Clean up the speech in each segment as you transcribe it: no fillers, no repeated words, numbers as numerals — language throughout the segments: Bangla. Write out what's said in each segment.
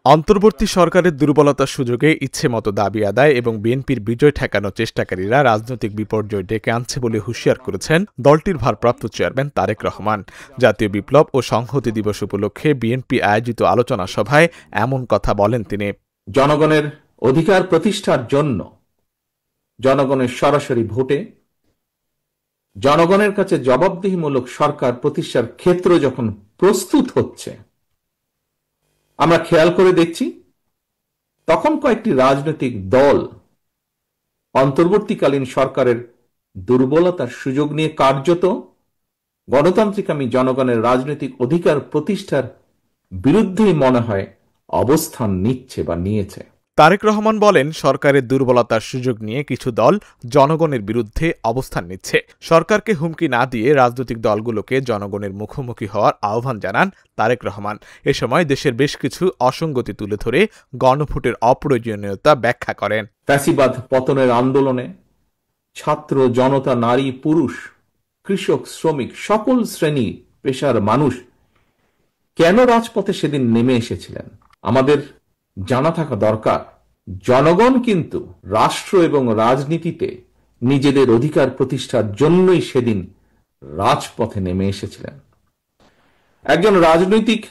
অন্তর্বর্তী সরকারের দুর্বলতার সুযোগে ইচ্ছেমতো দাবি আদায় এবং বিএনপির বিজয় ঠেকানোর চেষ্টাকারীরা রাজনৈতিক বিপর্যয় ডেকে আনছে বলে হুঁশিয়ার করেছেন দলটির ভারপ্রাপ্ত চেয়ারম্যান তারেক রহমান। জাতীয় বিপ্লব ও সংহতি দিবস উপলক্ষে বিএনপি আয়োজিত আলোচনা সভায় এমন কথা বলেন তিনি। জনগণের অধিকার প্রতিষ্ঠার জন্য জনগণের সরাসরি ভোটে জনগণের কাছে জবাবদিহিমূলক সরকার প্রতিষ্ঠার ক্ষেত্র যখন প্রস্তুত হচ্ছে, আমরা খেয়াল করে দেখছি তখন কয়েকটি রাজনৈতিক দল অন্তর্বর্তীকালীন সরকারের দুর্বলতার সুযোগ নিয়ে কার্যত গণতান্ত্রিকামী জনগণের রাজনৈতিক অধিকার প্রতিষ্ঠার বিরুদ্ধেই মনে হয় অবস্থান নিচ্ছে বা নিয়েছে। তারেক রহমান বলেন, সরকারের দুর্বলতার সুযোগ নিয়ে কিছু দল জনগণের বিরুদ্ধে অবস্থান নিচ্ছে। সরকারকে হুমকি না দিয়ে রাজনৈতিক দলগুলোকে জনগণের মুখোমুখি হওয়ার আহ্বান জানান তারেক রহমান। এ সময় দেশের বেশ কিছু অসঙ্গতি তুলে ধরে গণভোটের অপ্রয়োজনীয়তা ব্যাখ্যা করেন। ফ্যাসিবাদ পতনের আন্দোলনে ছাত্র, জনতা, নারী, পুরুষ, কৃষক, শ্রমিক, সকল শ্রেণী পেশার মানুষ কেন রাজপথে সেদিন নেমে এসেছিলেন আমাদের জানা থাকা দরকার। জনগণ কিন্তু রাষ্ট্র এবং রাজনীতিতে নিজেদের অধিকার প্রতিষ্ঠার জন্যই সেদিন রাজপথে নেমে এসেছিলেন। একজন রাজনৈতিক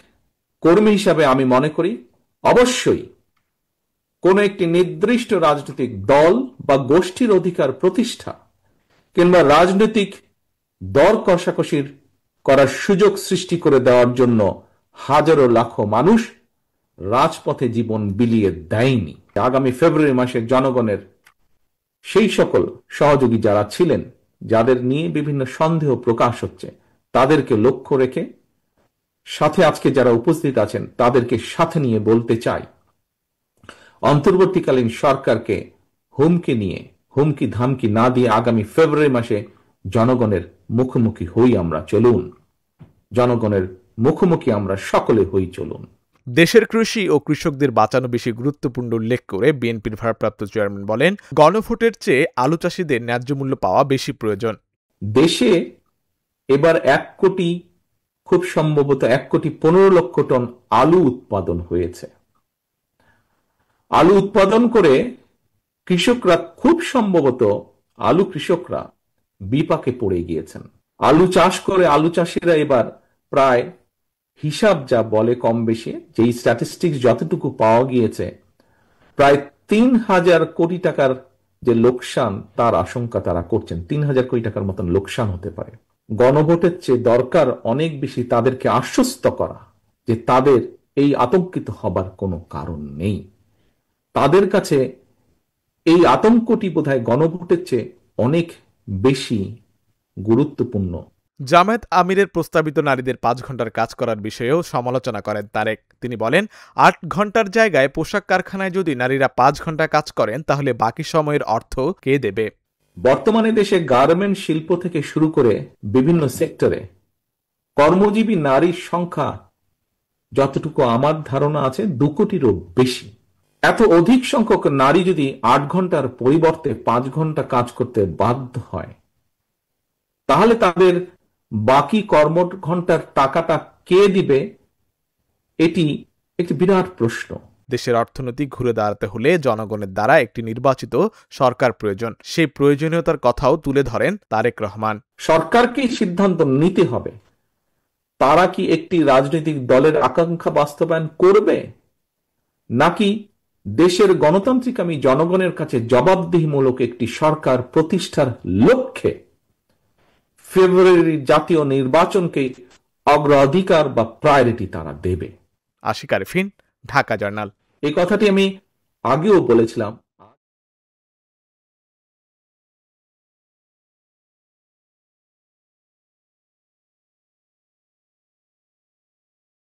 কর্মী হিসাবে আমি মনে করি অবশ্যই কোন একটি নির্দিষ্ট রাজনৈতিক দল বা গোষ্ঠীর অধিকার প্রতিষ্ঠা কিংবা রাজনৈতিক দর কষাকষির করার সুযোগ সৃষ্টি করে দেওয়ার জন্য হাজারো লাখো মানুষ রাজপথে জীবন বিলিয়ে দেয়নি। আগামী ফেব্রুয়ারি মাসে জনগণের সেই সকল সহযোগী যারা ছিলেন, যাদের নিয়ে বিভিন্ন সন্দেহ প্রকাশ হচ্ছে, তাদেরকে লক্ষ্য রেখে সাথে আজকে যারা উপস্থিত আছেন তাদেরকে সাথে নিয়ে বলতে চাই, অন্তর্বর্তীকালীন সরকারকে হুমকি ধামকি না দিয়ে আগামী ফেব্রুয়ারি মাসে জনগণের মুখোমুখি হই আমরা, চলুন। জনগণের মুখোমুখি আমরা সকলে হই, চলুন। দেশের কৃষি ও কৃষকদের বাঁচানো বেশি গুরুত্বপূর্ণ উল্লেখ করে বিএনপির ভারপ্রাপ্ত চেয়ারম্যান বলেন, গণভোটের চেয়ে আলু চাষিদের ন্যায্য মূল্য পাওয়া বেশি প্রয়োজন। দেশে এবার 1 কোটি, খুব সম্ভবত 1,15,00,000 টন আলু উৎপাদন হয়েছে। আলু উৎপাদন করে কৃষকরা খুব সম্ভবত কৃষকরা বিপাকে পড়ে গিয়েছেন। আলু চাষ করে আলু চাষিরা এবার প্রায় হিসাব যা বলে কম বেশি, যেই স্ট্যাটিস্টিক্স যতটুকু পাওয়া গিয়েছে, প্রায় 3,000 কোটি টাকার যে লোকসান তার আশঙ্কা তারা করছেন। 3,000 কোটি টাকার মতন লোকসান হতে পারে। গণভোটের চেয়ে দরকার অনেক বেশি তাদেরকে আশ্বস্ত করা যে তাদের এই আতঙ্কিত হবার কোনো কারণ নেই। তাদের কাছে এই আতঙ্কটি বোধহয় গণভোটের চেয়ে অনেক বেশি গুরুত্বপূর্ণ। জামায়াত আমিরের প্রস্তাবিত নারীদের 5 ঘন্টার কাজ করার বিষয়েও সমালোচনা করেন তারেক। তিনি বলেন, 8 ঘন্টার জায়গায় পোশাক কারখানায় যদি নারীরা 5 ঘন্টা কাজ করেন তাহলে বাকি সময়ের অর্থ কে দেবে? বর্তমানে দেশে গার্মেন্ট শিল্প থেকে শুরু করে বিভিন্ন সেক্টরে কর্মজীবী নারীর সংখ্যা যতটুকু আমার ধারণা আছে 2 কোটিরও বেশি। এত অধিক সংখ্যক নারী যদি 8 ঘন্টার পরিবর্তে 5 ঘন্টা কাজ করতে বাধ্য হয়, তাহলে তাদের বাকি কর্ম ঘন্টার টাকাটা কে দিবে? এটি একটি বিরাট প্রশ্ন। দেশের অর্থনীতি ঘুরে দাঁড়াতে হলে জনগণের দ্বারা একটি নির্বাচিত সরকার প্রয়োজন। সেই প্রয়োজনীয়তার কথাও তুলে ধরেন তারেক রহমান। সরকারকেই সিদ্ধান্ত নিতে হবে তারা কি একটি রাজনৈতিক দলের আকাঙ্ক্ষা বাস্তবায়ন করবে, নাকি দেশের গণতান্ত্রিকামী জনগণের কাছে জবাবদিহিমূলক একটি সরকার প্রতিষ্ঠার লক্ষ্যে ফেব্রুয়ারির জাতীয় নির্বাচনকে অগ্রাধিকার বা প্রায়োরিটি তারা দেবে। আশিক আরিফিন, ঢাকা জার্নাল। এই কথাটি আমি আগেও বলেছিলাম।